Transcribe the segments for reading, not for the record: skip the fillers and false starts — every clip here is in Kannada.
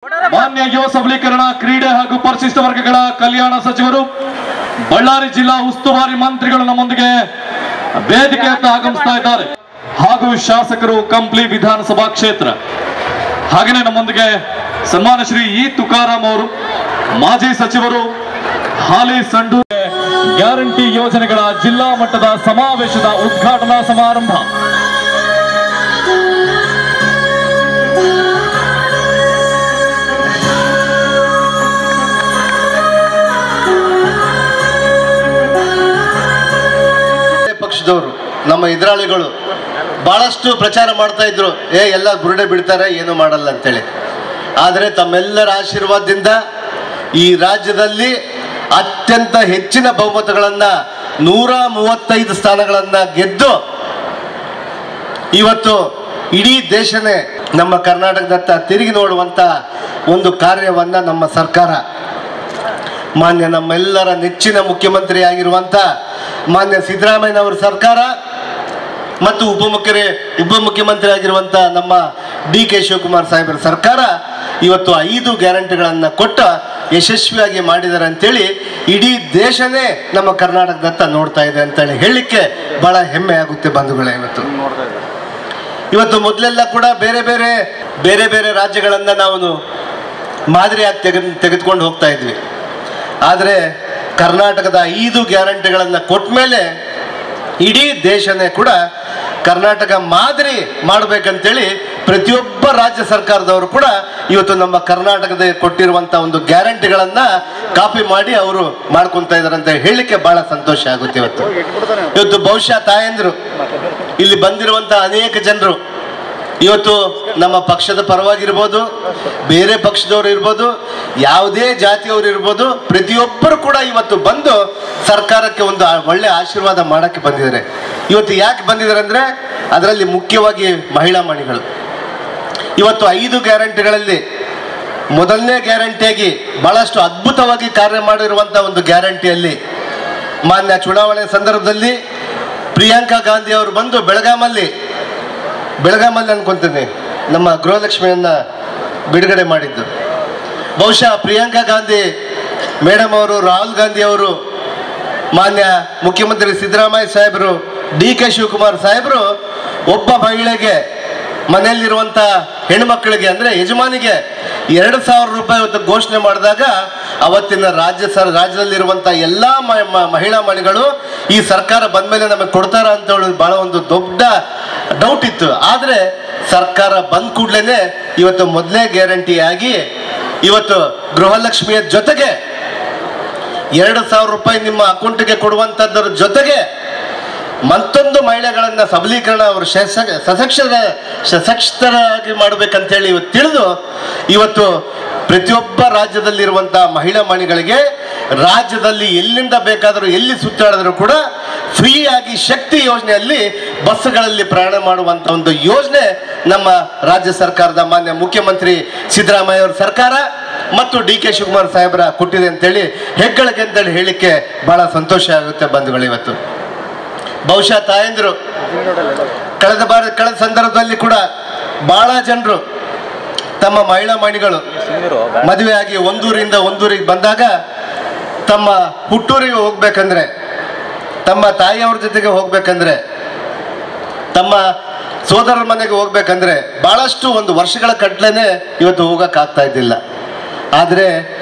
ಮಾನ್ಯ ಯುವ ಸಬಲೀಕರಣ ಕ್ರೀಡೆ ಹಾಗೂ ಪರಿಶಿಷ್ಟ ವರ್ಗಗಳ ಕಲ್ಯಾಣ ಸಚಿವರು ಬಳ್ಳಾರಿ ಜಿಲ್ಲಾ ಉಸ್ತುವಾರಿ ಮಂತ್ರಿಗಳು ನಮ್ಮೊಂದಿಗೆ ವೇದಿಕೆಯತ್ತ ಆಗಮಿಸ್ತಾ ಇದ್ದಾರೆ ಹಾಗೂ ಶಾಸಕರು ಕಂಪ್ಲಿ ವಿಧಾನಸಭಾ ಕ್ಷೇತ್ರ ಹಾಗೆಯೇ ನಮ್ಮೊಂದಿಗೆ ಸನ್ಮಾನ ಶ್ರೀ ಇ ತುಕಾರಾಮ್ ಅವರು ಮಾಜಿ ಸಚಿವರು ಹಾಲಿ ಸಂಡೂರು ಗ್ಯಾರಂಟಿ ಯೋಜನೆಗಳ ಜಿಲ್ಲಾ ಮಟ್ಟದ ಸಮಾವೇಶದ ಉದ್ಘಾಟನಾ ಸಮಾರಂಭ ಪಕ್ಷದವರು ನಮ್ಮ ಎದುರಾಳಿಗಳು ಬಹಳಷ್ಟು ಪ್ರಚಾರ ಮಾಡ್ತಾ ಇದ್ರು, ಎಲ್ಲ ಬುರುಡೆ ಬಿಡ್ತಾರೆ, ಏನು ಮಾಡಲ್ಲ ಅಂತೇಳಿ. ಆದರೆ ತಮ್ಮೆಲ್ಲರ ಆಶೀರ್ವಾದದಿಂದ ಈ ರಾಜ್ಯದಲ್ಲಿ ಅತ್ಯಂತ ಹೆಚ್ಚಿನ ಬಹುಮತಗಳನ್ನು 135 ಸ್ಥಾನಗಳನ್ನು ಗೆದ್ದು ಇವತ್ತು ಇಡೀ ದೇಶನೇ ನಮ್ಮ ಕರ್ನಾಟಕದತ್ತ ತಿರುಗಿ ನೋಡುವಂಥ ಒಂದು ಕಾರ್ಯವನ್ನ ನಮ್ಮ ಸರ್ಕಾರ, ಮಾನ್ಯ ನಮ್ಮೆಲ್ಲರ ನೆಚ್ಚಿನ ಮುಖ್ಯಮಂತ್ರಿ ಆಗಿರುವಂಥ ಮಾನ್ಯ ಸಿದ್ದರಾಮಯ್ಯನವರ ಸರ್ಕಾರ ಮತ್ತು ಉಪಮುಖ್ಯಮಂತ್ರಿ ಆಗಿರುವಂಥ ನಮ್ಮ ಡಿ.ಕೆ. ಶಿವಕುಮಾರ್ ಸಾಹೇಬರ ಸರ್ಕಾರ ಇವತ್ತು 5 ಗ್ಯಾರಂಟಿಗಳನ್ನು ಕೊಟ್ಟ ಯಶಸ್ವಿಯಾಗಿ ಮಾಡಿದ್ದಾರೆ ಅಂತೇಳಿ ಇಡೀ ದೇಶನೇ ನಮ್ಮ ಕರ್ನಾಟಕದತ್ತ ನೋಡ್ತಾ ಇದೆ ಅಂತೇಳಿ ಹೇಳಲಿಕ್ಕೆ ಬಹಳ ಹೆಮ್ಮೆ ಆಗುತ್ತೆ ಬಂಧುಗಳೇ. ಇವತ್ತು ಮೊದಲೆಲ್ಲ ಕೂಡ ಬೇರೆ ಬೇರೆ ರಾಜ್ಯಗಳನ್ನು ನಾವು ಮಾದರಿಯಾಗಿ ತೆಗೆದುಕೊಂಡು ಹೋಗ್ತಾ ಇದ್ವಿ. ಆದರೆ ಕರ್ನಾಟಕದ 5 ಗ್ಯಾರಂಟಿಗಳನ್ನು ಕೊಟ್ಟ ಮೇಲೆ ಇಡೀ ದೇಶನೇ ಕೂಡ ಕರ್ನಾಟಕ ಮಾದರಿ ಮಾಡಬೇಕಂತೇಳಿ ಪ್ರತಿಯೊಬ್ಬ ರಾಜ್ಯ ಸರ್ಕಾರದವರು ಕೂಡ ಇವತ್ತು ನಮ್ಮ ಕರ್ನಾಟಕದ ಕೊಟ್ಟಿರುವಂಥ ಒಂದು ಗ್ಯಾರಂಟಿಗಳನ್ನು ಕಾಪಿ ಮಾಡಿ ಅವರು ಮಾಡ್ಕೊತಾ ಇದ್ದಾರೆ ಅಂತ ಹೇಳಲಿಕ್ಕೆ ಬಹಳ ಸಂತೋಷ ಆಗುತ್ತೆ. ಇವತ್ತು ಬಹುಶಃ ತಾಯಂದ್ರು ಇಲ್ಲಿ ಬಂದಿರುವಂಥ ಅನೇಕ ಜನರು ಇವತ್ತು ನಮ್ಮ ಪಕ್ಷದ ಪರವಾಗಿರ್ಬೋದು, ಬೇರೆ ಪಕ್ಷದವರು ಇರ್ಬೋದು, ಯಾವುದೇ ಜಾತಿಯವರು ಇರ್ಬೋದು, ಪ್ರತಿಯೊಬ್ಬರು ಕೂಡ ಇವತ್ತು ಬಂದು ಸರ್ಕಾರಕ್ಕೆ ಒಂದು ಒಳ್ಳೆ ಆಶೀರ್ವಾದ ಮಾಡೋಕ್ಕೆ ಬಂದಿದ್ದಾರೆ. ಇವತ್ತು ಯಾಕೆ ಬಂದಿದ್ದಾರೆ ಅಂದರೆ ಅದರಲ್ಲಿ ಮುಖ್ಯವಾಗಿ ಮಹಿಳಾ ಮಣಿಗಳು. ಇವತ್ತು 5 ಗ್ಯಾರಂಟಿಗಳಲ್ಲಿ ಮೊದಲನೇ ಗ್ಯಾರಂಟಿಯಾಗಿ ಬಹಳಷ್ಟು ಅದ್ಭುತವಾಗಿ ಕಾರ್ಯ ಮಾಡಿರುವಂಥ ಒಂದು ಗ್ಯಾರಂಟಿಯಲ್ಲಿ ಮಾನ್ಯ ಚುನಾವಣೆ ಸಂದರ್ಭದಲ್ಲಿ ಪ್ರಿಯಾಂಕಾ ಗಾಂಧಿ ಅವರು ಬಂದು ಬೆಳಗಾಮಲ್ಲಿ ಅನ್ಕೊಂತೀನಿ ನಮ್ಮ ಗೃಹಲಕ್ಷ್ಮಿಯನ್ನ ಬಿಡುಗಡೆ ಮಾಡಿದ್ದು. ಬಹುಶಃ ಪ್ರಿಯಾಂಕಾ ಗಾಂಧಿ ಮೇಡಮ್ ಅವರು, ರಾಹುಲ್ ಗಾಂಧಿ ಅವರು, ಮಾನ್ಯ ಮುಖ್ಯಮಂತ್ರಿ ಸಿದ್ದರಾಮಯ್ಯ ಸಾಹೇಬರು, ಡಿ.ಕೆ. ಶಿವಕುಮಾರ್ ಸಾಹೇಬರು ಒಬ್ಬ ಮಹಿಳೆಗೆ ಮನೆಯಲ್ಲಿರುವಂಥ ಹೆಣ್ಮಕ್ಳಿಗೆ ಅಂದರೆ ಯಜಮಾನಿಗೆ 2,000 ರೂಪಾಯಿ ಇವತ್ತು ಘೋಷಣೆ ಮಾಡಿದಾಗ ಅವತ್ತಿನ ರಾಜ್ಯದಲ್ಲಿರುವಂಥ ಎಲ್ಲ ಮಹಿಳಾ ಮಣಿಗಳು ಈ ಸರ್ಕಾರ ಬಂದ ಮೇಲೆ ನಮಗೆ ಕೊಡ್ತಾರ ಅಂತ ಹೇಳಿ ಬಹಳ ಒಂದು ದೊಡ್ಡ ಡೌಟ್ ಇತ್ತು. ಆದರೆ ಸರ್ಕಾರ ಬಂದ ಕೂಡಲೇ ಇವತ್ತು ಮೊದಲೇ ಗ್ಯಾರಂಟಿಯಾಗಿ ಇವತ್ತು ಗೃಹಲಕ್ಷ್ಮಿಯ ಜೊತೆಗೆ 2,000 ರೂಪಾಯಿ ನಿಮ್ಮ ಅಕೌಂಟ್ಗೆ ಕೊಡುವಂಥದ್ರ ಜೊತೆಗೆ ಮತ್ತೊಂದು ಮಹಿಳೆಗಳನ್ನ ಸಬಲೀಕರಣ ಅವರು ಸಶಕ್ತರಾಗಿ ಮಾಡಬೇಕಂತೇಳಿ ಇವತ್ತು ತಿಳಿದು ಇವತ್ತು ಪ್ರತಿಯೊಬ್ಬ ರಾಜ್ಯದಲ್ಲಿರುವಂಥ ಮಹಿಳಾ ಮಣಿಗಳಿಗೆ ರಾಜ್ಯದಲ್ಲಿ ಎಲ್ಲಿಂದ ಬೇಕಾದರೂ ಎಲ್ಲಿ ಸುತ್ತಾಡಿದ್ರು ಕೂಡ ಫ್ರೀಯಾಗಿ ಶಕ್ತಿ ಯೋಜನೆಯಲ್ಲಿ ಬಸ್ಗಳಲ್ಲಿ ಪ್ರಯಾಣ ಮಾಡುವಂಥ ಒಂದು ಯೋಜನೆ ನಮ್ಮ ರಾಜ್ಯ ಸರ್ಕಾರದ ಮಾನ್ಯ ಮುಖ್ಯಮಂತ್ರಿ ಸಿದ್ದರಾಮಯ್ಯ ಅವರ ಸರ್ಕಾರ ಮತ್ತು ಡಿ.ಕೆ. ಶಿವಕುಮಾರ್ ಸಾಹೇಬರ ಕೊಟ್ಟಿದೆ ಅಂತೇಳಿ ಹೆಗ್ಗಳಿಕೆ ಅಂತೇಳಿ ಹೇಳಲಿಕ್ಕೆ ಬಹಳ ಸಂತೋಷ ಆಗುತ್ತೆ ಬಂಧುಗಳು. ಇವತ್ತು ಬಹುಶಃ ತಾಯಂದಿರು ಕಳೆದ ಸಂದರ್ಭದಲ್ಲಿ ಕೂಡ ಬಹಳ ಜನರು ತಮ್ಮ ಮಹಿಳಾ ಮಣಿಗಳು ಮದುವೆಯಾಗಿ ಒಂದೂರಿಂದ ಒಂದೂರಿಗೆ ಬಂದಾಗ ತಮ್ಮ ಹುಟ್ಟೂರಿಗೆ ಹೋಗ್ಬೇಕಂದ್ರೆ, ತಮ್ಮ ತಾಯಿಯವ್ರ ಜೊತೆಗೆ ಹೋಗ್ಬೇಕಂದ್ರೆ, ತಮ್ಮ ಸೋದರರ ಮನೆಗೆ ಹೋಗ್ಬೇಕಂದ್ರೆ ಬಹಳಷ್ಟು ಒಂದು ವರ್ಷಗಳ ಕಟ್ಲೆನೆ ಇವತ್ತು ಹೋಗಕ್ಕಾಗ್ತಾ ಇದ್ದಿಲ್ಲ. ಆದರೆ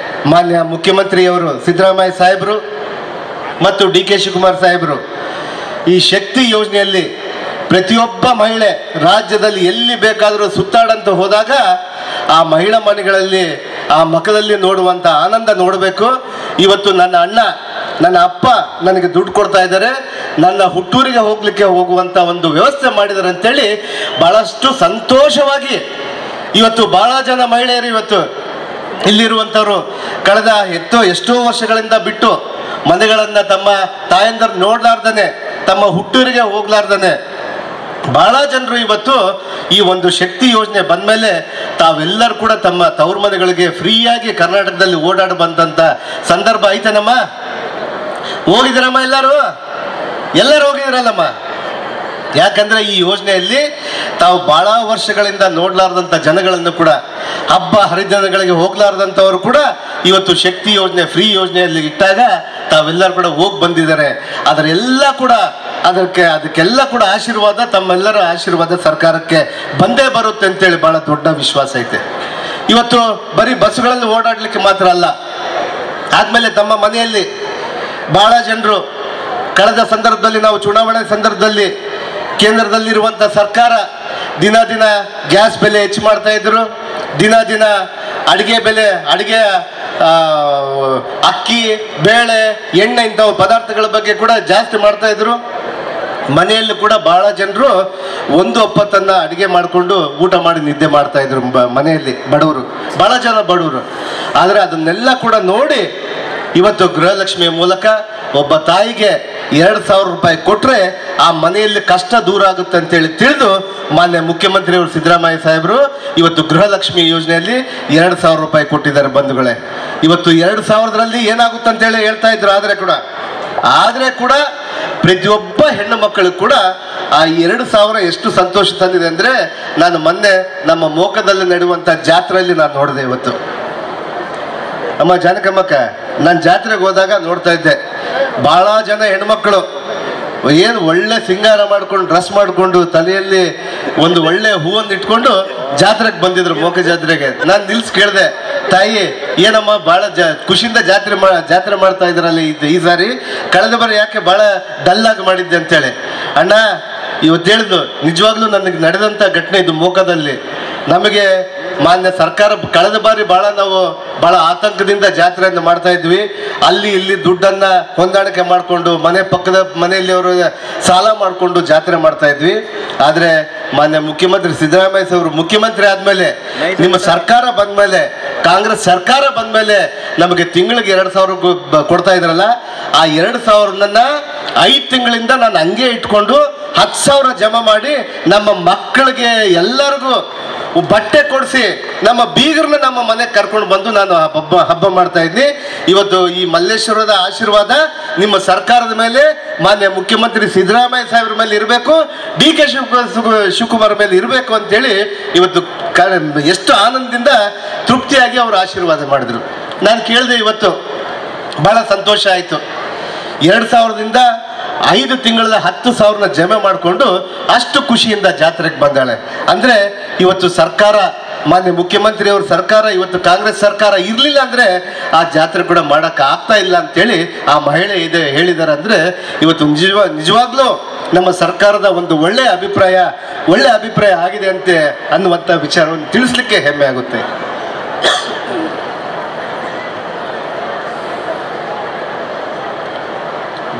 ಮಾನ್ಯ ಮುಖ್ಯಮಂತ್ರಿಯವರು ಸಿದ್ದರಾಮಯ್ಯ ಸಾಹೇಬರು ಮತ್ತು ಡಿ.ಕೆ. ಶಿವಕುಮಾರ್ ಸಾಹೇಬರು ಈ ಶಕ್ತಿ ಯೋಜನೆಯಲ್ಲಿ ಪ್ರತಿಯೊಬ್ಬ ಮಹಿಳೆ ರಾಜ್ಯದಲ್ಲಿ ಎಲ್ಲಿ ಬೇಕಾದರೂ ಸುತ್ತಾಡಂತ ಹೋದಾಗ ಆ ಮಹಿಳಾ ಮನೆಗಳಲ್ಲಿ ಆ ಮಕ್ಕಳಲ್ಲಿ ನೋಡುವಂಥ ಆನಂದ ನೋಡಬೇಕು. ಇವತ್ತು ನನ್ನ ಅಣ್ಣ, ನನ್ನ ಅಪ್ಪ ನನಗೆ ದುಡ್ಡು ಕೊಡ್ತಾ ಇದ್ದಾರೆ, ನನ್ನ ಹುಟ್ಟೂರಿಗೆ ಹೋಗುವಂಥ ಒಂದು ವ್ಯವಸ್ಥೆ ಮಾಡಿದ್ದಾರೆ ಅಂತೇಳಿ ಬಹಳಷ್ಟು ಸಂತೋಷವಾಗಿ ಇವತ್ತು ಬಹಳ ಜನ ಮಹಿಳೆಯರು ಇವತ್ತು ಇಲ್ಲಿರುವಂಥವ್ರು ಕಳೆದ ಎಷ್ಟೋ ವರ್ಷಗಳಿಂದ ಬಿಟ್ಟು ಮನೆಗಳನ್ನು ತಮ್ಮ ತಾಯಂದರು ನೋಡ್ಲಾರ್ದನೆ, ತಮ್ಮ ಹುಟ್ಟೂರಿಗೆ ಹೋಗ್ಲಾರ್ದನೆ ಬಹಳ ಜನರು ಇವತ್ತು ಈ ಒಂದು ಶಕ್ತಿ ಯೋಜನೆ ಬಂದ ಮೇಲೆ ತಾವೆಲ್ಲರೂ ಕೂಡ ತಮ್ಮ ತವ್ರ ಮನೆಗಳಿಗೆ ಫ್ರೀಯಾಗಿ ಕರ್ನಾಟಕದಲ್ಲಿ ಓಡಾಡಿ ಬಂದಂಥ ಸಂದರ್ಭ ಐತನಮ್ಮ. ಹೋಗಿದ್ದೀರಮ್ಮ? ಎಲ್ಲರೂ ಹೋಗಿದ್ದೀರಲ್ಲಮ್ಮ? ಯಾಕಂದ್ರೆ ಈ ಯೋಜನೆಯಲ್ಲಿ ತಾವು ಬಹಳ ವರ್ಷಗಳಿಂದ ನೋಡ್ಲಾರ್ದಂಥ ಜನಗಳನ್ನು ಕೂಡ, ಹಬ್ಬ ಹರಿದಿನಗಳಿಗೆ ಹೋಗ್ಲಾರ್ದಂಥವರು ಕೂಡ ಇವತ್ತು ಶಕ್ತಿ ಯೋಜನೆ, ಫ್ರೀ ಯೋಜನೆಯಲ್ಲಿ ಇಟ್ಟಾಗ ತಾವೆಲ್ಲರೂ ಕೂಡ ಹೋಗಿ ಬಂದಿದ್ದಾರೆ. ಅದಕ್ಕೆಲ್ಲ ಕೂಡ ಆಶೀರ್ವಾದ, ತಮ್ಮೆಲ್ಲರ ಆಶೀರ್ವಾದ ಸರ್ಕಾರಕ್ಕೆ ಬಂದೇ ಬರುತ್ತೆ ಅಂತೇಳಿ ಬಹಳ ದೊಡ್ಡ ವಿಶ್ವಾಸ ಐತೆ. ಇವತ್ತು ಬರೀ ಬಸ್ಗಳಲ್ಲಿ ಓಡಾಡ್ಲಿಕ್ಕೆ ಮಾತ್ರ ಅಲ್ಲ, ಆದ್ಮೇಲೆ ತಮ್ಮ ಮನೆಯಲ್ಲಿ ಬಹಳ ಜನರು ಕಳೆದ ಸಂದರ್ಭದಲ್ಲಿ, ನಾವು ಚುನಾವಣೆ ಸಂದರ್ಭದಲ್ಲಿ ಕೇಂದ್ರದಲ್ಲಿರುವಂಥ ಸರ್ಕಾರ ದಿನ ದಿನ ಗ್ಯಾಸ್ ಬೆಲೆ ಹೆಚ್ಚು ಮಾಡ್ತಾ ಇದ್ರು, ದಿನ ದಿನ ಅಡಿಗೆ ಅಕ್ಕಿ, ಬೇಳೆ, ಎಣ್ಣೆ ಇಂಥವು ಪದಾರ್ಥಗಳ ಬಗ್ಗೆ ಕೂಡ ಜಾಸ್ತಿ ಮಾಡ್ತಾ ಇದ್ರು. ಮನೆಯಲ್ಲೂ ಕೂಡ ಬಹಳ ಜನರು ಒಂದು ಒಪ್ಪತ್ತನ್ನ ಅಡಿಗೆ ಮಾಡಿಕೊಂಡು ಊಟ ಮಾಡಿ ನಿದ್ದೆ ಮಾಡ್ತಾ ಇದ್ರು ಮನೆಯಲ್ಲಿ, ಬಹಳ ಜನ ಬಡವರು. ಆದರೆ ಅದನ್ನೆಲ್ಲ ಕೂಡ ನೋಡಿ ಇವತ್ತು ಗೃಹಲಕ್ಷ್ಮಿಯ ಮೂಲಕ ಒಬ್ಬ ತಾಯಿಗೆ 2,000 ರೂಪಾಯಿ ಕೊಟ್ರೆ ಆ ಮನೆಯಲ್ಲಿ ಕಷ್ಟ ದೂರ ಆಗುತ್ತೆ ಅಂತೇಳಿ ತಿಳಿದು ಮಾನ್ಯ ಮುಖ್ಯಮಂತ್ರಿಯವರು ಸಿದ್ದರಾಮಯ್ಯ ಸಾಹೇಬರು ಇವತ್ತು ಗೃಹಲಕ್ಷ್ಮಿ ಯೋಜನೆಯಲ್ಲಿ 2,000 ರೂಪಾಯಿ ಕೊಟ್ಟಿದ್ದಾರೆ ಬಂಧುಗಳೇ. ಇವತ್ತು 2,000ರಲ್ಲಿ ಏನಾಗುತ್ತೆ ಅಂತೇಳಿ ಹೇಳ್ತಾ ಇದ್ರು. ಆದ್ರೆ ಕೂಡ ಪ್ರತಿಯೊಬ್ಬ ಹೆಣ್ಣು ಮಕ್ಕಳು ಕೂಡ ಆ 2,000 ಎಷ್ಟು ಸಂತೋಷ ತಂದಿದೆ ಅಂದ್ರೆ, ನಾನು ಮೊನ್ನೆ ನಮ್ಮ ಮೋಕದಲ್ಲಿ ನಡೆಯುವಂತ ಜಾತ್ರೆಯಲ್ಲಿ ನಾನು ನೋಡಿದೆ. ಇವತ್ತು ಅಮ್ಮ ಜಾನಕಮ್ಮಕ್ಕ, ನಾನು ಜಾತ್ರೆಗೆ ಹೋದಾಗ ನೋಡ್ತಾ ಇದ್ದೆ, ಬಹಳ ಜನ ಹೆಣ್ಮಕ್ಳು ಏನು ಒಳ್ಳೆ ಸಿಂಗಾರ ಮಾಡ್ಕೊಂಡು, ಡ್ರೆಸ್ ಮಾಡ್ಕೊಂಡು, ತಲೆಯಲ್ಲಿ ಒಂದು ಒಳ್ಳೆ ಹೂವನ್ನು ಇಟ್ಕೊಂಡು ಜಾತ್ರೆಗೆ ಬಂದಿದ್ರು, ಮೋಕ ಜಾತ್ರೆಗೆ. ನಾನು ನಿಲ್ಸಿ ಕೇಳಿದೆ, ತಾಯಿ ಏನಮ್ಮ ಬಹಳ ಖುಷಿಯಿಂದ ಜಾತ್ರೆ ಮಾಡ್ತಾ ಇದ್ರಲ್ಲ ಈ ಸಾರಿ, ಕಳೆದ ಬಾರಿ ಯಾಕೆ ಬಹಳ ಡಲ್ಲಾಗಿ ಮಾಡಿದ್ದೆ ಅಂತೇಳಿ. ಅಣ್ಣ ಇವತ್ತು ಹೇಳಿದ್ದು ನಿಜವಾಗ್ಲೂ ನನಗೆ ನಡೆದಂಥ ಘಟನೆ ಇದು. ಮೋಕದಲ್ಲಿ ನಮಗೆ ಮಾನ್ಯ ಸರ್ಕಾರ ಕಳೆದ ಬಾರಿ ನಾವು ಬಹಳ ಆತಂಕದಿಂದ ಜಾತ್ರೆಯನ್ನು ಮಾಡ್ತಾ ಇದ್ವಿ. ಅಲ್ಲಿ ಇಲ್ಲಿ ದುಡ್ಡನ್ನ ಹೊಂದಾಣಿಕೆ ಮಾಡಿಕೊಂಡು ಪಕ್ಕದ ಮನೆಯಲ್ಲಿ ಅವರು ಸಾಲ ಮಾಡಿಕೊಂಡು ಜಾತ್ರೆ ಮಾಡ್ತಾ ಇದ್ವಿ. ಆದ್ರೆ ಮಾನ್ಯ ಮುಖ್ಯಮಂತ್ರಿ ಸಿದ್ದರಾಮಯ್ಯ ಸಾಹೇಬರು ಮುಖ್ಯಮಂತ್ರಿ ಆದ್ಮೇಲೆ, ನಿಮ್ಮ ಸರ್ಕಾರ ಬಂದ್ಮೇಲೆ, ಕಾಂಗ್ರೆಸ್ ಸರ್ಕಾರ ಬಂದ್ಮೇಲೆ ನಮಗೆ ತಿಂಗಳಿಗೆ 2,000 ಕೊಡ್ತಾ ಇದ್ರಲ್ಲ, ಆ 2,000 5 ತಿಂಗಳಿಂದ ನಾನು ಹಂಗೆ ಇಟ್ಕೊಂಡು 10,000 ಜಮಾ ಮಾಡಿ ನಮ್ಮ ಮಕ್ಕಳಿಗೆ ಎಲ್ಲರಿಗೂ ಬಟ್ಟೆ ಕೊಡಿಸಿ ನಮ್ಮ ಬೀಗರನ್ನ ನಮ್ಮ ಮನೆಗೆ ಕರ್ಕೊಂಡು ಬಂದು ನಾನು ಹಬ್ಬ ಮಾಡ್ತಾ ಇದ್ದೀನಿ. ಇವತ್ತು ಈ ಮಲ್ಲೇಶ್ವರದ ಆಶೀರ್ವಾದ ನಿಮ್ಮ ಸರ್ಕಾರದ ಮೇಲೆ, ಮಾನ್ಯ ಮುಖ್ಯಮಂತ್ರಿ ಸಿದ್ದರಾಮಯ್ಯ ಸಾಹೇಬ್ರ ಮೇಲೆ ಇರಬೇಕು, DK ಶಿವಕುಮಾರ್ ಮೇಲೆ ಇರಬೇಕು ಅಂತೇಳಿ ಇವತ್ತು ಎಷ್ಟು ಆನಂದದಿಂದ ತೃಪ್ತಿಯಾಗಿ ಅವರು ಆಶೀರ್ವಾದ ಮಾಡಿದ್ರು. ನಾನು ಕೇಳಿದೆ, ಇವತ್ತು ಬಹಳ ಸಂತೋಷ ಆಯಿತು. 2,000ದಿಂದ 5 ತಿಂಗಳ 10,000 ಜಮೆ ಮಾಡಿಕೊಂಡು ಅಷ್ಟು ಖುಷಿಯಿಂದ ಜಾತ್ರೆಗೆ ಬಂದಾಳೆ. ಅಂದ್ರೆ ಇವತ್ತು ಸರ್ಕಾರ, ಮಾನ್ಯ ಮುಖ್ಯಮಂತ್ರಿಯವ್ರ ಸರ್ಕಾರ, ಇವತ್ತು ಕಾಂಗ್ರೆಸ್ ಸರ್ಕಾರ ಇರಲಿಲ್ಲ ಅಂದ್ರೆ ಆ ಜಾತ್ರೆ ಕೂಡ ಮಾಡಕ್ಕೆ ಆಗ್ತಾ ಇಲ್ಲ ಅಂತೇಳಿ ಆ ಮಹಿಳೆ ಹೇಳಿದ್ದಾರೆ. ಅಂದ್ರೆ ಇವತ್ತು ನಿಜವಾಗ್ಲೂ ನಮ್ಮ ಸರ್ಕಾರದ ಒಂದು ಒಳ್ಳೆ ಅಭಿಪ್ರಾಯ ಆಗಿದೆ ಅಂತ ಅನ್ನುವಂಥ ವಿಚಾರವನ್ನು ತಿಳಿಸ್ಲಿಕ್ಕೆ ಹೆಮ್ಮೆ ಆಗುತ್ತೆ.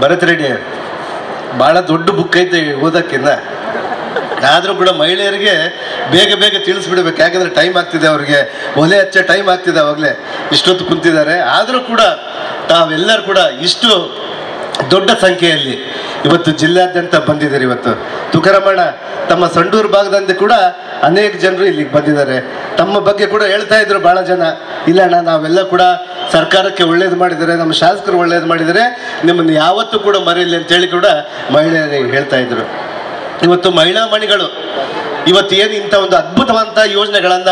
ಭರತ್ ರೆಡ್ಡಿ ಬಹಳ ದೊಡ್ಡ ಬುಕ್ ಐತೆ ಓದಕ್ಕಿಂತ, ಆದರೂ ಕೂಡ ಮಹಿಳೆಯರಿಗೆ ಬೇಗ ತಿಳಿಸ್ಬಿಡ್ಬೇಕು. ಯಾಕಂದ್ರೆ ಟೈಮ್ ಆಗ್ತಿದೆ, ಅವ್ರಿಗೆ ಒಲೆ ಹಚ್ಚೋ ಟೈಮ್ ಆಗ್ತಿದೆ, ಅವಾಗಲೇ ಇಷ್ಟೊತ್ತು ಕುಂತಿದ್ದಾರೆ. ಆದರೂ ಕೂಡ ತಾವೆಲ್ಲರೂ ಕೂಡ ಇಷ್ಟು ದೊಡ್ಡ ಸಂಖ್ಯೆಯಲ್ಲಿ ಇವತ್ತು ಜಿಲ್ಲಾದ್ಯಂತ ಬಂದಿದ್ದಾರೆ. ಇವತ್ತು ತುಕಾರಾಮಣ್ಣ ತಮ್ಮ ಸಂಡೂರು ಭಾಗದಿಂದ ಕೂಡ ಅನೇಕ ಜನರು ಇಲ್ಲಿಗೆ ಬಂದಿದ್ದಾರೆ. ತಮ್ಮ ಬಗ್ಗೆ ಕೂಡ ಹೇಳ್ತಾ ಇದ್ರು ಬಹಳ ಜನ, ಇಲ್ಲ ಅಣ್ಣ ನಾವೆಲ್ಲ ಕೂಡ ಸರ್ಕಾರಕ್ಕೆ ಒಳ್ಳೇದು ಮಾಡಿದ್ದಾರೆ, ನಮ್ಮ ಶಾಸಕರು ಒಳ್ಳೇದು ಮಾಡಿದ್ದಾರೆ, ನಿಮ್ಮನ್ನು ಯಾವತ್ತೂ ಕೂಡ ಮರೆಯಲಿ ಅಂತೇಳಿ ಕೂಡ ಮಹಿಳೆಯರಿಗೆ ಹೇಳ್ತಾ ಇದ್ರು. ಇವತ್ತು ಮಹಿಳಾ ಮಣಿಗಳು ಇವತ್ತು ಏನು ಇಂಥ ಒಂದು ಅದ್ಭುತವಂತ ಯೋಜನೆಗಳನ್ನ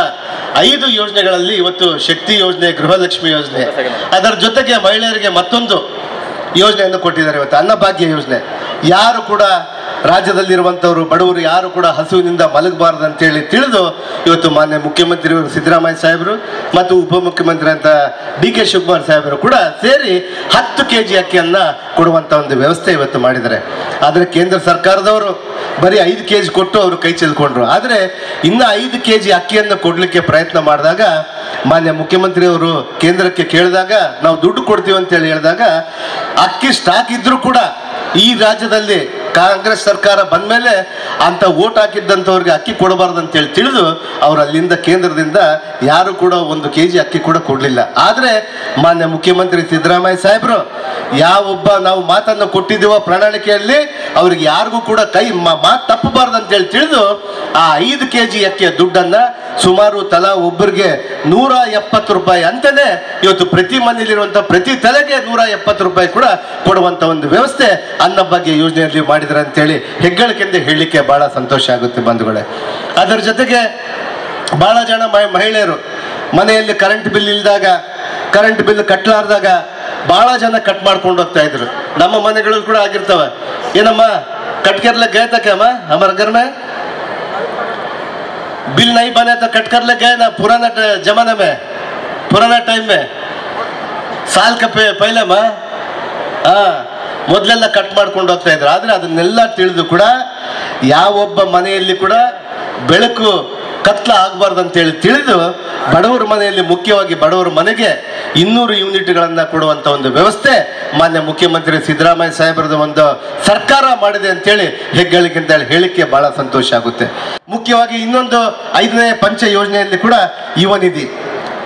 5 ಯೋಜನೆಗಳಲ್ಲಿ ಇವತ್ತು ಶಕ್ತಿ ಯೋಜನೆ, ಗೃಹಲಕ್ಷ್ಮಿ ಯೋಜನೆ, ಅದರ ಜೊತೆಗೆ ಮಹಿಳೆಯರಿಗೆ ಮತ್ತೊಂದು ಯೋಜನೆಯನ್ನು ಕೊಟ್ಟಿದ್ದಾರೆ. ಇವತ್ತು ಅನ್ನಭಾಗ್ಯ ಯೋಜನೆ. ಯಾರು ಕೂಡ ರಾಜ್ಯದಲ್ಲಿರುವಂಥವ್ರು ಬಡವರು ಯಾರು ಕೂಡ ಹಸುವಿನಿಂದ ಮಲಗಬಾರ್ದು ಅಂತೇಳಿ ತಿಳಿದು ಇವತ್ತು ಮಾನ್ಯ ಮುಖ್ಯಮಂತ್ರಿಯವರು ಸಿದ್ದರಾಮಯ್ಯ ಸಾಹೇಬರು ಮತ್ತು ಉಪಮುಖ್ಯಮಂತ್ರಿ ಅಂತ DK ಶಿವಕುಮಾರ್ ಸಾಹೇಬರು ಕೂಡ ಸೇರಿ 10 kg ಅಕ್ಕಿಯನ್ನ ಕೊಡುವಂಥ ಒಂದು ವ್ಯವಸ್ಥೆ ಇವತ್ತು ಮಾಡಿದ್ದಾರೆ. ಆದರೆ ಕೇಂದ್ರ ಸರ್ಕಾರದವರು ಬರೀ 5 kg ಕೊಟ್ಟು ಅವರು ಕೈ ಚೆಲ್ಕೊಂಡ್ರು. ಆದರೆ ಇನ್ನು 5 kg ಅಕ್ಕಿಯನ್ನು ಕೊಡ್ಲಿಕ್ಕೆ ಪ್ರಯತ್ನ ಮಾಡಿದಾಗ ಮಾನ್ಯ ಮುಖ್ಯಮಂತ್ರಿಯವರು ಕೇಂದ್ರಕ್ಕೆ ಕೇಳಿದಾಗ ನಾವು ದುಡ್ಡು ಕೊಡ್ತೀವಿ ಅಂತೇಳಿ ಹೇಳಿದಾಗ, ಅಕ್ಕಿ ಸ್ಟಾಕ್ ಇದ್ರೂ ಕೂಡ ಈ ರಾಜ್ಯದಲ್ಲಿ ಕಾಂಗ್ರೆಸ್ ಸರ್ಕಾರ ಬಂದ್ಮೇಲೆ ಅಂತ ಓಟ್ ಹಾಕಿದ್ದಂಥವ್ರಿಗೆ ಅಕ್ಕಿ ಕೊಡಬಾರ್ದು ಅಂತೇಳಿ ತಿಳಿದು ಅವರು ಅಲ್ಲಿಂದ ಕೇಂದ್ರದಿಂದ ಯಾರು ಕೂಡ 1 kg ಅಕ್ಕಿ ಕೂಡ ಕೊಡಲಿಲ್ಲ. ಆದರೆ ಮಾನ್ಯ ಮುಖ್ಯಮಂತ್ರಿ ಸಿದ್ದರಾಮಯ್ಯ ಸಾಹೇಬರು ಯಾವೊಬ್ಬ ನಾವು ಮಾತನ್ನು ಕೊಟ್ಟಿದ್ದೀವೋ ಪ್ರಣಾಳಿಕೆಯಲ್ಲಿ, ಅವ್ರಿಗೆ ಯಾರಿಗೂ ಕೂಡ ಮಾತು ತಪ್ಪಬಾರ್ದು ಅಂತೇಳಿ ತಿಳಿದು ಆ 5 kg ಅಕ್ಕಿಯ ದುಡ್ಡನ್ನ ಸುಮಾರು ತಲಾ ಒಬ್ಬರಿಗೆ 170 ರೂಪಾಯಿ ಅಂತಾನೆ ಇವತ್ತು ಪ್ರತಿ ಮನೆಯಲ್ಲಿರುವಂಥ ಪ್ರತಿ ತಲೆಗೆ 170 ರೂಪಾಯಿ ಕೂಡ ಕೊಡುವಂಥ ಒಂದು ವ್ಯವಸ್ಥೆ ಅನ್ನಭಾಗ್ಯ ಯೋಜನೆಯಲ್ಲಿ ಮಾಡಿದ್ದಾರೆ. ಮಾಡಿದ್ರೆ ಅಂತೇಳಿ ಹೆಗ್ಗಳಿಕೆಯಿಂದ ಹೇಳಲಿಕ್ಕೆ ಬಹಳ ಸಂತೋಷ ಆಗುತ್ತೆ ಬಂಧುಗಳೇ. ಅದರ ಜೊತೆಗೆ ಬಹಳ ಜನ ಮಹಿಳೆಯರು ಮನೆಯಲ್ಲಿ ಕರೆಂಟ್ ಬಿಲ್ ಇಲ್ದಾಗ, ಕರೆಂಟ್ ಬಿಲ್ ಕಟ್ಟಲಾರ್ದಾಗ ಬಹಳ ಜನ ಕಟ್ ಮಾಡ್ಕೊಂಡು ಹೋಗ್ತಾ ಇದ್ರು. ನಮ್ಮ ಮನೆಗಳು ಕೂಡ ಆಗಿರ್ತವೆ. ಏನಮ್ಮ कट कर ले गए थे क्या मैं हमारे घर में बिल नहीं बने तो कट कर ले गए ना पुराना जमाने में पुराना टाइम में साल का पहले मैं ಮೊದಲೆಲ್ಲ ಕಟ್ ಮಾಡ್ಕೊಂಡು ಹೋಗ್ತಾ ಇದ್ರು. ಆದರೆ ಅದನ್ನೆಲ್ಲ ತಿಳಿದು ಕೂಡ ಯಾವೊಬ್ಬ ಮನೆಯಲ್ಲಿ ಕೂಡ ಬೆಳಕು ಕತ್ಲ ಆಗಬಾರ್ದು ಅಂತೇಳಿ ತಿಳಿದು ಬಡವರ ಮನೆಯಲ್ಲಿ, ಮುಖ್ಯವಾಗಿ ಬಡವರ ಮನೆಗೆ 200 ಯೂನಿಟ್ಗಳನ್ನು ಕೊಡುವಂಥ ಒಂದು ವ್ಯವಸ್ಥೆ ಮಾನ್ಯ ಮುಖ್ಯಮಂತ್ರಿ ಸಿದ್ದರಾಮಯ್ಯ ಸಾಹೇಬರದ ಒಂದು ಸರ್ಕಾರ ಮಾಡಿದೆ ಅಂತೇಳಿ ಹೆಗ್ಗಳಿಕೆ ಅಂತ ಹೇಳಿ ಹೇಳಿಕ್ಕೆ ಬಹಳ ಸಂತೋಷ ಆಗುತ್ತೆ. ಮುಖ್ಯವಾಗಿ ಇನ್ನೊಂದು 5ನೇ ಪಂಚ ಯೋಜನೆಯಲ್ಲಿ ಕೂಡ ಯುವ ನಿಧಿ,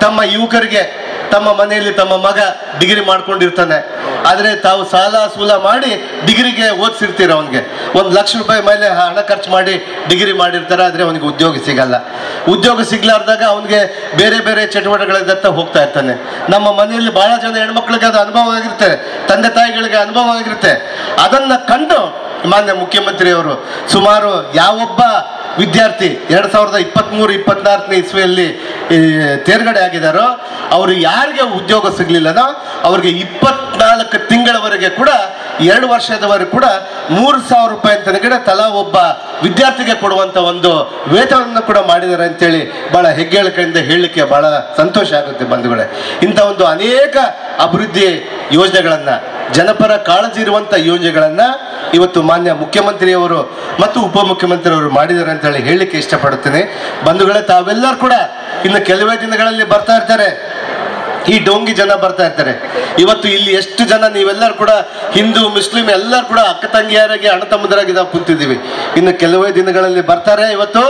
ತಮ್ಮ ಯುವಕರಿಗೆ ತಮ್ಮ ಮನೆಯಲ್ಲಿ ತಮ್ಮ ಮಗ ಡಿಗ್ರಿ ಮಾಡ್ಕೊಂಡಿರ್ತಾನೆ, ಆದರೆ ತಾವು ಸಾಲ ಸೂಲ ಮಾಡಿ ಡಿಗ್ರಿಗೆ ಓದಿಸಿರ್ತೀರ. ಅವನಿಗೆ 1 ಲಕ್ಷ ರೂಪಾಯಿ ಮೇಲೆ ಹಣ ಖರ್ಚು ಮಾಡಿ ಡಿಗ್ರಿ ಮಾಡಿರ್ತಾರೆ, ಆದರೆ ಅವನಿಗೆ ಉದ್ಯೋಗ ಸಿಗಲ್ಲ. ಉದ್ಯೋಗ ಸಿಗ್ಲಾರ್ದಾಗ ಅವನಿಗೆ ಬೇರೆ ಬೇರೆ ಚಟುವಟಿಕೆಗಳಿಂದ ಹೋಗ್ತಾ ಇರ್ತಾನೆ. ನಮ್ಮ ಮನೆಯಲ್ಲಿ ಬಹಳ ಜನ ಹೆಣ್ಮಕ್ಳಿಗೆ ಅದು ಅನುಭವ ಆಗಿರುತ್ತೆ, ತಂದೆ ತಾಯಿಗಳಿಗೆ ಅನುಭವ ಆಗಿರುತ್ತೆ. ಅದನ್ನ ಕಂಡು ಮಾನ್ಯ ಮುಖ್ಯಮಂತ್ರಿಯವರು ಸುಮಾರು ಯಾವೊಬ್ಬ ವಿದ್ಯಾರ್ಥಿ 2023-24 ಇಸ್ವಿಯಲ್ಲಿ ತೇರ್ಗಡೆ ಆಗಿದ್ದಾರೋ ಅವರು ಯಾರಿಗೆ ಉದ್ಯೋಗ ಸಿಗ್ಲಿಲ್ಲನೋ ಅವ್ರಿಗೆ 24 ತಿಂಗಳವರೆಗೆ ಕೂಡ 2 ವರ್ಷದವರೆಗೆ ಕೂಡ 3,000 ರೂಪಾಯಿ ಅಂತ ತಲಾ ಒಬ್ಬ ವಿದ್ಯಾರ್ಥಿಗೆ ಕೊಡುವಂತ ಒಂದು ವೇತನವನ್ನು ಕೂಡ ಮಾಡಿದ್ದಾರೆ ಅಂತೇಳಿ ಬಹಳ ಹೆಗ್ಗಳಿಕೆಯಿಂದ ಹೇಳಲಿಕ್ಕೆ ಬಹಳ ಸಂತೋಷ ಆಗುತ್ತೆ ಬಂಧುಗಳೇ. ಇಂಥ ಒಂದು ಅನೇಕ ಅಭಿವೃದ್ಧಿ ಯೋಜನೆಗಳನ್ನ, ಜನಪರ ಕಾಳಜಿ ಇರುವಂತ ಯೋಜನೆಗಳನ್ನ ಇವತ್ತು ಮಾನ್ಯ ಮುಖ್ಯಮಂತ್ರಿಯವರು ಮತ್ತು ಉಪಮುಖ್ಯಮಂತ್ರಿಯವರು ಮಾಡಿದ್ದಾರೆ ಅಂತ ಹೇಳಿ ಹೇಳಲಿಕ್ಕೆ ಇಷ್ಟಪಡುತ್ತೇನೆ. ಬಂಧುಗಳೇ, ತಾವೆಲ್ಲರೂ ಕೂಡ ಇನ್ನು ಕೆಲವೇ ದಿನಗಳಲ್ಲಿ ಬರ್ತಾ ಇರ್ತಾರೆ, ಈ ಡೋಂಗಿ ಜನ ಬರ್ತಾ ಇರ್ತಾರೆ. ಇವತ್ತು ಇಲ್ಲಿ ಎಷ್ಟು ಜನ ನೀವೆಲ್ಲರೂ ಕೂಡ ಹಿಂದೂ ಮುಸ್ಲಿಂ ಎಲ್ಲರೂ ಕೂಡ ಅಕ್ಕ ತಂಗಿಯರಾಗಿ ಅಣ್ಣ ತಮ್ಮದರಾಗಿ ನಾವು ಕುಂತಿದ್ದೀವಿ. ಇನ್ನು ಕೆಲವೇ ದಿನಗಳಲ್ಲಿ ಬರ್ತಾರೆ. ಇವತ್ತು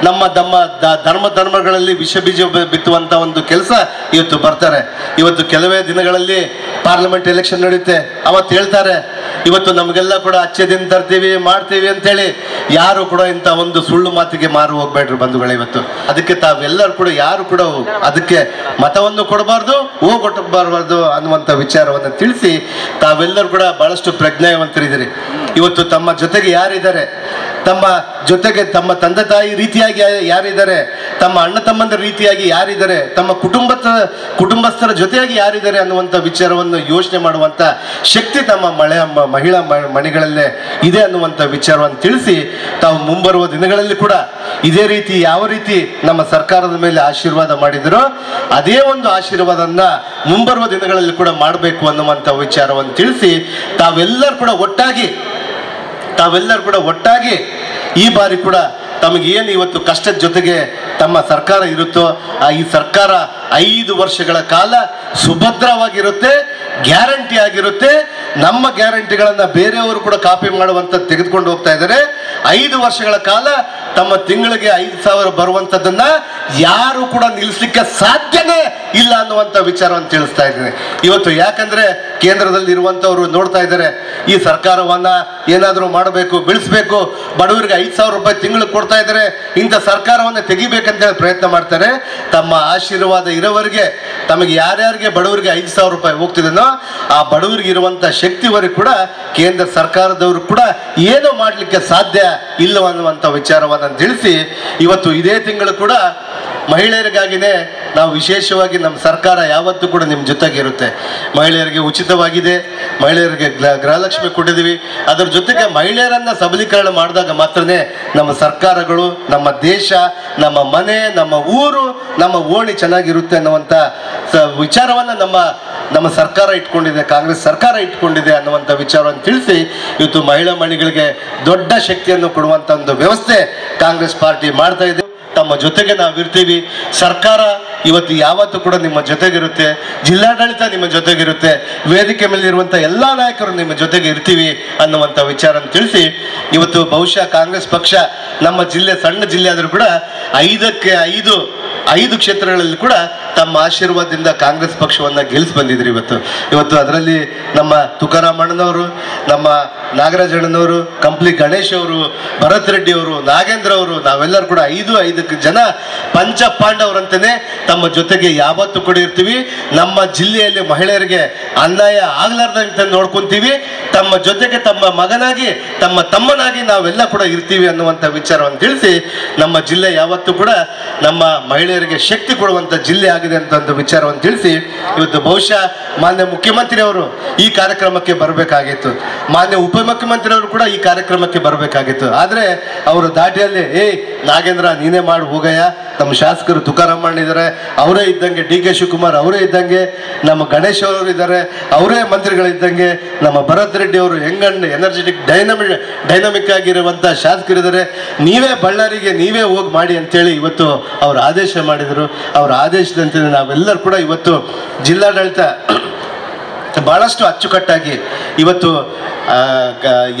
ನಮ್ಮ ಧರ್ಮಗಳಲ್ಲಿ ವಿಷ ಬೀಜ ಬಿತ್ತುವಂತ ಒಂದು ಕೆಲಸ ಇವತ್ತು ಬರ್ತಾರೆ. ಇವತ್ತು ಕೆಲವೇ ದಿನಗಳಲ್ಲಿ ಪಾರ್ಲಿಮೆಂಟ್ ಎಲೆಕ್ಷನ್ ನಡೆಯುತ್ತೆ. ಅವತ್ತು ಹೇಳ್ತಾರೆ ಇವತ್ತು ನಮಗೆಲ್ಲ ಕೂಡ ಅಚ್ಚೆ ದಿನ ತರ್ತೀವಿ ಮಾಡ್ತೀವಿ ಅಂತೇಳಿ. ಯಾರು ಕೂಡ ಇಂಥ ಒಂದು ಸುಳ್ಳು ಮಾತಿಗೆ ಮಾರು ಹೋಗ್ಬೇಡ್ರಿ ಬಂಧುಗಳೇ. ಇವತ್ತು ಅದಕ್ಕೆ ತಾವೆಲ್ಲರೂ ಕೂಡ ಯಾರು ಕೂಡ ಅದಕ್ಕೆ ಮತವನ್ನು ಕೊಡಬಾರ್ದು, ಹೋಗೊಟ್ಟಬಾರಬಾರ್ದು ಅನ್ನುವಂಥ ವಿಚಾರವನ್ನು ತಿಳಿಸಿ ತಾವೆಲ್ಲರೂ ಕೂಡ ಬಹಳಷ್ಟು ಪ್ರಜ್ಞಾವಂತರಿದ್ದೀರಿ. ಇವತ್ತು ತಮ್ಮ ಜೊತೆಗೆ ಯಾರಿದ್ದಾರೆ, ತಮ್ಮ ಜೊತೆಗೆ ತಮ್ಮ ತಂದೆ ತಾಯಿ ರೀತಿಯಾಗಿ ಯಾರಿದ್ದಾರೆ, ತಮ್ಮ ಅಣ್ಣ ತಮ್ಮಂದರ ರೀತಿಯಾಗಿ ಯಾರಿದ್ದಾರೆ, ತಮ್ಮ ಕುಟುಂಬಸ್ಥರ ಜೊತೆಯಾಗಿ ಯಾರಿದ್ದಾರೆ ಅನ್ನುವಂಥ ವಿಚಾರವನ್ನು ಯೋಚನೆ ಮಾಡುವಂಥ ಶಕ್ತಿ ತಮ್ಮ ಮಹಿಳಾ ಮಣಿಗಳಲ್ಲೇ ಇದೆ ಅನ್ನುವಂಥ ವಿಚಾರವನ್ನು ತಿಳಿಸಿ ತಾವು ಮುಂಬರುವ ದಿನಗಳಲ್ಲಿ ಕೂಡ ಇದೇ ರೀತಿ ಯಾವ ರೀತಿ ನಮ್ಮ ಸರ್ಕಾರದ ಮೇಲೆ ಆಶೀರ್ವಾದ ಮಾಡಿದರೋ ಅದೇ ಒಂದು ಆಶೀರ್ವಾದನ್ನ ಮುಂಬರುವ ದಿನಗಳಲ್ಲಿ ಕೂಡ ಮಾಡಬೇಕು ಅನ್ನುವಂಥ ವಿಚಾರವನ್ನು ತಿಳಿಸಿ ತಾವೆಲ್ಲರೂ ಕೂಡ ಒಟ್ಟಾಗಿ ಈ ಬಾರಿ ಕೂಡ ತಮಗೇನು ಇವತ್ತು ಕಷ್ಟದ ಜೊತೆಗೆ ತಮ್ಮ ಸರ್ಕಾರ ಇರುತ್ತೋ ಈ ಸರ್ಕಾರ 5 ವರ್ಷಗಳ ಕಾಲ ಸುಭದ್ರವಾಗಿರುತ್ತೆ, ಗ್ಯಾರಂಟಿ ಆಗಿರುತ್ತೆ. ನಮ್ಮ ಗ್ಯಾರಂಟಿಗಳನ್ನ ಬೇರೆಯವರು ಕೂಡ ಕಾಪಿ ಮಾಡುವಂತ ತೆಗೆದುಕೊಂಡು ಹೋಗ್ತಾ ಇದ್ದಾರೆ. 5 ವರ್ಷಗಳ ಕಾಲ ತಮ್ಮ ತಿಂಗಳಿಗೆ 5,000 ಬರುವಂತದ್ದನ್ನ ಯಾರು ಕೂಡ ನಿಲ್ಲಿಸಲಿಕ್ಕೆ ಸಾಧ್ಯನೇ ಇಲ್ಲ ಅನ್ನುವಂತ ವಿಚಾರವನ್ನು ತಿಳಿಸ್ತಾ ಇದ್ದೀನಿ ಇವತ್ತು. ಯಾಕಂದ್ರೆ ಕೇಂದ್ರದಲ್ಲಿ ಇರುವಂತವ್ರು ನೋಡ್ತಾ ಇದ್ದಾರೆ, ಈ ಸರ್ಕಾರವನ್ನ ಏನಾದರೂ ಮಾಡಬೇಕು, ಬೆಳೆಸಬೇಕು, ಬಡವರಿಗೆ 5,000 ರೂಪಾಯಿ ತಿಂಗಳು ಕೊಡ್ತಾ ಇದ್ದಾರೆ, ಇಂಥ ಸರ್ಕಾರವನ್ನ ತೆಗಿಬೇಕಂತ ಹೇಳಿ ಪ್ರಯತ್ನ ಮಾಡ್ತಾರೆ. ತಮ್ಮ ಆಶೀರ್ವಾದ ಇರೋವರೆಗೆ ತಮಗೆ ಯಾರ್ಯಾರಿಗೆ ಬಡವರಿಗೆ 5,000 ರೂಪಾಯಿ ಹೋಗ್ತಿದನೋ ಆ ಬಡವರಿಗೆ ಇರುವಂತ ಶಕ್ತಿವರೆಗೂ ಕೂಡ ಕೇಂದ್ರ ಸರ್ಕಾರದವರು ಕೂಡ ಏನು ಮಾಡಲಿಕ್ಕೆ ಸಾಧ್ಯ ಇಲ್ಲ ಅನ್ನುವಂಥ ವಿಚಾರವನ್ನು ತಿಳಿಸಿ ಇವತ್ತು ಇದೇ ತಿಂಗಳು ಕೂಡ ಮಹಿಳೆಯರಿಗಾಗಿನೇ ನಾವು ವಿಶೇಷವಾಗಿ ನಮ್ಮ ಸರ್ಕಾರ ಯಾವತ್ತೂ ಕೂಡ ನಿಮ್ಮ ಜೊತೆಗೆ ಇರುತ್ತೆ. ಮಹಿಳೆಯರಿಗೆ ಉಚಿತವಾಗಿದೆ, ಮಹಿಳೆಯರಿಗೆ ಗೃಹಲಕ್ಷ್ಮಿ ಕೊಟ್ಟಿದ್ದೀವಿ. ಅದರ ಜೊತೆಗೆ ಮಹಿಳೆಯರನ್ನ ಸಬಲೀಕರಣ ಮಾಡಿದಾಗ ಮಾತ್ರನೇ ನಮ್ಮ ಸರ್ಕಾರಗಳು, ನಮ್ಮ ದೇಶ, ನಮ್ಮ ಮನೆ, ನಮ್ಮ ಊರು, ನಮ್ಮ ಓಣಿ ಚೆನ್ನಾಗಿರುತ್ತೆ ಅನ್ನುವಂಥ ವಿಚಾರವನ್ನ ನಮ್ಮ ಸರ್ಕಾರ ಇಟ್ಕೊಂಡಿದೆ, ಕಾಂಗ್ರೆಸ್ ಸರ್ಕಾರ ಇಟ್ಕೊಂಡಿದೆ ಅನ್ನುವಂಥ ವಿಚಾರವನ್ನು ತಿಳಿಸಿ ಇವತ್ತು ಮಹಿಳಾ ಮಣಿಗಳಿಗೆ ದೊಡ್ಡ ಶಕ್ತಿಯನ್ನು ಕೊಡುವಂತ ಒಂದು ವ್ಯವಸ್ಥೆ ಕಾಂಗ್ರೆಸ್ ಪಾರ್ಟಿ ಮಾಡ್ತಾ ಇದೆ. ತಮ್ಮ ಜೊತೆಗೆ ನಾವಿರ್ತೀವಿ. ಸರ್ಕಾರ ಇವತ್ತು ಯಾವತ್ತೂ ಕೂಡ ನಿಮ್ಮ ಜೊತೆಗಿರುತ್ತೆ, ಜಿಲ್ಲಾಡಳಿತ ನಿಮ್ಮ ಜೊತೆಗಿರುತ್ತೆ, ವೇದಿಕೆ ಮೇಲೆ ಇರುವಂತ ಎಲ್ಲಾ ನಾಯಕರು ನಿಮ್ಮ ಜೊತೆಗೆ ಇರ್ತೀವಿ ಅನ್ನುವಂಥ ವಿಚಾರ ತಿಳಿಸಿ ಇವತ್ತು ಬಹುಶಃ ಕಾಂಗ್ರೆಸ್ ಪಕ್ಷ ನಮ್ಮ ಜಿಲ್ಲೆ ಸಣ್ಣ ಜಿಲ್ಲೆ ಆದರೂ ಕೂಡ 5ಕ್ಕೆ 5 ಕ್ಷೇತ್ರಗಳಲ್ಲಿ ಕೂಡ ತಮ್ಮ ಆಶೀರ್ವಾದದಿಂದ ಕಾಂಗ್ರೆಸ್ ಪಕ್ಷವನ್ನ ಗೆಲ್ಸಿ ಬಂದಿದ್ರು. ಇವತ್ತು ಅದರಲ್ಲಿ ನಮ್ಮ ತುಕಾರಾಮ್ ಅಣ್ಣನವರು, ನಮ್ಮ ನಾಗರಾಜ್ ಅಣ್ಣನವರು, ಕಂಪ್ಲಿ ಗಣೇಶ್ ಅವರು, ಭರತ್ ರೆಡ್ಡಿ ಅವರು, ನಾಗೇಂದ್ರ ಅವರು, ನಾವೆಲ್ಲರೂ ಕೂಡ 5 ಜನ ಪಂಚ ಪಾಂಡವರಂತಾನೆ ತಮ್ಮ ಜೊತೆಗೆ ಯಾವತ್ತೂ ಕೂಡ ಇರ್ತೀವಿ. ನಮ್ಮ ಜಿಲ್ಲೆಯಲ್ಲಿ ಮಹಿಳೆಯರಿಗೆ ಅನ್ಯಾಯ ಆಗ್ಲಾರ್ದಂತೆ ನೋಡ್ಕೊಂತೀವಿ. ತಮ್ಮ ಜೊತೆಗೆ ತಮ್ಮ ಮಗನಾಗಿ, ತಮ್ಮ ತಮ್ಮನಾಗಿ ನಾವೆಲ್ಲ ಕೂಡ ಇರ್ತೀವಿ ಅನ್ನುವಂಥ ವಿಚಾರವನ್ನು ತಿಳಿಸಿ, ನಮ್ಮ ಜಿಲ್ಲೆ ಯಾವತ್ತೂ ಕೂಡ ನಮ್ಮ ಮಹಿಳೆಯರಿಗೆ ಶಕ್ತಿ ಕೊಡುವಂಥ ಜಿಲ್ಲೆ ಆಗಿದೆ ಅಂತ ಒಂದು ವಿಚಾರವನ್ನು ತಿಳಿಸಿ, ಇವತ್ತು ಬಹುಶಃ ಮಾನ್ಯ ಮುಖ್ಯಮಂತ್ರಿ ಅವರು ಈ ಕಾರ್ಯಕ್ರಮಕ್ಕೆ ಬರಬೇಕಾಗಿತ್ತು, ಮಾನ್ಯ ಉಪಮುಖ್ಯಮಂತ್ರಿ ಅವರು ಕೂಡ ಈ ಕಾರ್ಯಕ್ರಮಕ್ಕೆ ಬರಬೇಕಾಗಿತ್ತು. ಆದರೆ ಅವರು ದಾಟಿಯಲ್ಲಿ ನಾಗೇಂದ್ರ ನೀನೇ ಮಾಡಿ ಹೋಗಯ್ಯ, ನಮ್ಮ ಶಾಸಕರು ತುಕಾರಾಮ್ ಅಣ್ಣ ಇದ್ದಾರೆ, ಅವರೇ ಇದ್ದಂಗೆ DK ಶಿವಕುಮಾರ್ ಅವರೇ ಇದ್ದಂಗೆ, ನಮ್ಮ ಗಣೇಶ್ ಅವರು ಇದ್ದಾರೆ, ಅವರೇ ಮಂತ್ರಿಗಳಿದ್ದಂಗೆ, ನಮ್ಮ ಭರತ್ ರೆಡ್ಡಿ ಅವರು ಎನರ್ಜೆಟಿಕ್ ಡೈನಮಿಕ್ ಆಗಿರುವಂಥ ಶಾಸಕರಿದ್ದಾರೆ, ನೀವೇ ಬಳ್ಳಾರಿಗೆ ನೀವೇ ಹೋಗಿ ಮಾಡಿ ಅಂತೇಳಿ ಇವತ್ತು ಅವರು ಆದೇಶ ಮಾಡಿದರು. ಅವರ ಆದೇಶದಂತೆ ನಾವೆಲ್ಲರೂ ಕೂಡ ಇವತ್ತು ಜಿಲ್ಲಾಡಳಿತ ಬಹಳಷ್ಟು ಅಚ್ಚುಕಟ್ಟಾಗಿ ಇವತ್ತು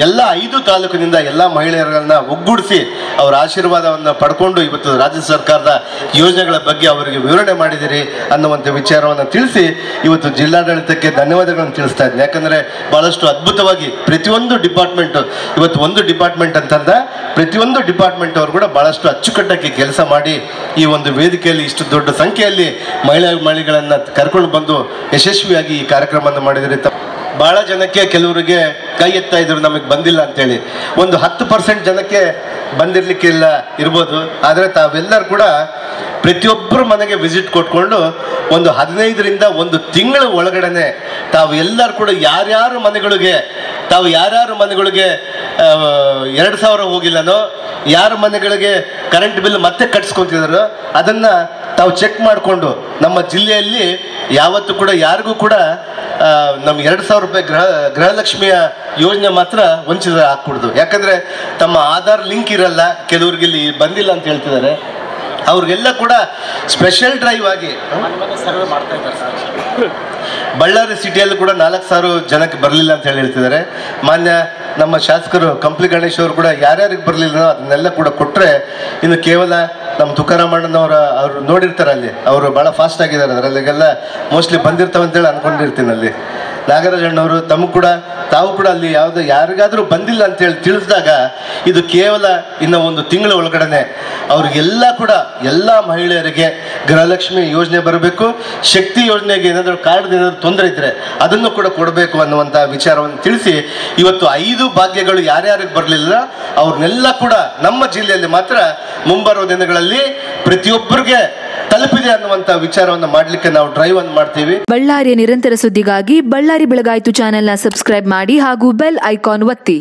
ಎಲ್ಲ 5 ತಾಲೂಕಿನಿಂದ ಎಲ್ಲ ಮಹಿಳೆಯರನ್ನ ಒಗ್ಗೂಡಿಸಿ ಅವರ ಆಶೀರ್ವಾದವನ್ನು ಪಡ್ಕೊಂಡು ಇವತ್ತು ರಾಜ್ಯ ಸರ್ಕಾರದ ಯೋಜನೆಗಳ ಬಗ್ಗೆ ಅವರಿಗೆ ವಿವರಣೆ ಮಾಡಿದಿರಿ ಅನ್ನುವಂಥ ವಿಚಾರವನ್ನು ತಿಳಿಸಿ ಇವತ್ತು ಜಿಲ್ಲಾಡಳಿತಕ್ಕೆ ಧನ್ಯವಾದಗಳನ್ನು ತಿಳಿಸ್ತಾ ಇದ್ದೀನಿ. ಯಾಕಂದರೆ ಬಹಳಷ್ಟು ಅದ್ಭುತವಾಗಿ ಪ್ರತಿಯೊಂದು ಡಿಪಾರ್ಟ್ಮೆಂಟ್, ಇವತ್ತು ಒಂದು ಡಿಪಾರ್ಟ್ಮೆಂಟ್ ಅಂತಂದ ಪ್ರತಿಯೊಂದು ಡಿಪಾರ್ಟ್ಮೆಂಟ್ ಅವರು ಕೂಡ ಬಹಳಷ್ಟು ಅಚ್ಚುಕಟ್ಟಾಗಿ ಕೆಲಸ ಮಾಡಿ ಈ ಒಂದು ವೇದಿಕೆಯಲ್ಲಿ ಇಷ್ಟು ದೊಡ್ಡ ಸಂಖ್ಯೆಯಲ್ಲಿ ಮಹಿಳೆಗಳನ್ನು ಕರ್ಕೊಂಡು ಬಂದು ಯಶಸ್ವಿಯಾಗಿ ಈ ಕಾರ್ಯಕ್ರಮವನ್ನು ಮಾಡಿದರೆ ಬಹಳ ಜನಕ್ಕೆ ಕೆಲವರಿಗೆ ಕೈ ಎತ್ತಾ ಇದ್ರು ನಮಗೆ ಬಂದಿಲ್ಲ ಅಂತೇಳಿ. ಒಂದು 10% ಜನಕ್ಕೆ ಬಂದಿರಲಿಕ್ಕಿಲ್ಲ ಇರ್ಬೋದು. ಆದರೆ ತಾವೆಲ್ಲರೂ ಕೂಡ ಪ್ರತಿಯೊಬ್ಬರ ಮನೆಗೆ ವಿಸಿಟ್ ಕೊಟ್ಕೊಂಡು ಒಂದು 15ರಿಂದ 1 ತಿಂಗಳ ಒಳಗಡೆ ತಾವು ಎಲ್ಲರೂ ಕೂಡ ಯಾರ್ಯಾರ ಮನೆಗಳಿಗೆ 2000 ಹೋಗಿಲ್ಲನೋ, ಯಾರ ಮನೆಗಳಿಗೆ ಕರೆಂಟ್ ಬಿಲ್ ಮತ್ತೆ ಕಟ್ಸ್ಕೊತಿದಾರೋ ಅದನ್ನು ತಾವು ಚೆಕ್ ಮಾಡಿಕೊಂಡು ನಮ್ಮ ಜಿಲ್ಲೆಯಲ್ಲಿ ಯಾವತ್ತೂ ಕೂಡ ಯಾರಿಗೂ ಕೂಡ ನಮ್ಮ 2000 ರೂಪಾಯಿ ಗೃಹಲಕ್ಷ್ಮಿಯ ಯೋಜನೆ ಮಾತ್ರ ವಂಚಿತ ಹಾಕ್ಬಿಡ್ದು. ಯಾಕಂದರೆ ತಮ್ಮ ಆಧಾರ್ ಲಿಂಕ್ ಇರಲ್ಲ, ಕೆಲವ್ರಿಗೆ ಇಲ್ಲಿ ಬಂದಿಲ್ಲ ಅಂತ ಹೇಳ್ತಿದ್ದಾರೆ. ಅವ್ರಿಗೆಲ್ಲ ಕೂಡ ಸ್ಪೆಷಲ್ ಡ್ರೈವ್ ಆಗಿ ಸರ್ವೆ ಮಾಡ್ತಾ ಇದ್ದಾರೆ. ಬಳ್ಳಾರಿ ಸಿಟಿಯಲ್ಲಿ ಕೂಡ 4000 ಜನಕ್ಕೆ ಬರಲಿಲ್ಲ ಅಂತ ಹೇಳ್ತಿದ್ದಾರೆ. ಮಾನ್ಯ ನಮ್ಮ ಶಾಸಕರು ಕಂಪ್ಲಿ ಗಣೇಶ್ ಅವರು ಕೂಡ ಯಾರ್ಯಾರಿಗೆ ಬರಲಿಲ್ಲ ಅದನ್ನೆಲ್ಲ ಕೂಡ ಕೊಟ್ಟರೆ ಇನ್ನು ಕೇವಲ ನಮ್ಮ ತುಕಾರಾಮ್ ಅಣ್ಣನವರ ಅವರು ನೋಡಿರ್ತಾರೆ, ಅಲ್ಲಿ ಅವರು ಭಾಳ ಫಾಸ್ಟ್ ಆಗಿದ್ದಾರೆ, ಅದರಲ್ಲಿಗೆಲ್ಲ ಮೋಸ್ಟ್ಲಿ ಬಂದಿರ್ತಾವೆ ಅಂತೇಳಿ ಅಂದ್ಕೊಂಡಿರ್ತೀನಿ. ಅಲ್ಲಿ ನಾಗರಾಜ್ ಅಣ್ಣವರು ತಾವು ಕೂಡ ಅಲ್ಲಿ ಯಾರಿಗಾದರೂ ಬಂದಿಲ್ಲ ಅಂತೇಳಿ ತಿಳಿಸಿದಾಗ ಇದು ಕೇವಲ ಇನ್ನು 1 ತಿಂಗಳ ಒಳಗಡೆ ಅವ್ರಿಗೆಲ್ಲ ಕೂಡ ಎಲ್ಲ ಮಹಿಳೆಯರಿಗೆ ಗೃಹಲಕ್ಷ್ಮಿ ಯೋಜನೆ ಬರಬೇಕು, ಶಕ್ತಿ ಯೋಜನೆಗೆ ಏನಾದರೂ ಕಾರ್ಡ್ ಏನಾದರೂ ತೊಂದರೆ ಇದ್ದರೆ ಅದನ್ನು ಕೂಡ ಕೊಡಬೇಕು ಅನ್ನುವಂಥ ವಿಚಾರವನ್ನು ತಿಳಿಸಿ ಇವತ್ತು 5 ಭಾಗ್ಯಗಳು ಯಾರ್ಯಾರಿಗೆ ಬರಲಿಲ್ಲ ಅವ್ರನ್ನೆಲ್ಲ ಕೂಡ ನಮ್ಮ ಜಿಲ್ಲೆಯಲ್ಲಿ ಮಾತ್ರ ಮುಂಬರುವ ದಿನಗಳಲ್ಲಿ ಪ್ರತಿಯೊಬ್ಬರಿಗೆ ತಲುಪಿದೆ ಅನ್ನುವಂಥ ವಿಚಾರವನ್ನು ಮಾಡಲಿಕ್ಕೆ ನಾವು ಡ್ರೈವ್ ಅನ್ನು ಮಾಡ್ತೀವಿ. ಬಳ್ಳಾರಿಯ ನಿರಂತರ ಸುದ್ದಿಗಾಗಿ ಬಳ್ಳಾರಿ ಬೆಳಗಾಯಿತು ಚಾನೆಲ್ನ ಸಬ್ಸ್ಕ್ರೈಬ್ ಮಾಡಿ ಹಾಗೂ ಬೆಲ್ ಐಕಾನ್ ಒತ್ತಿ.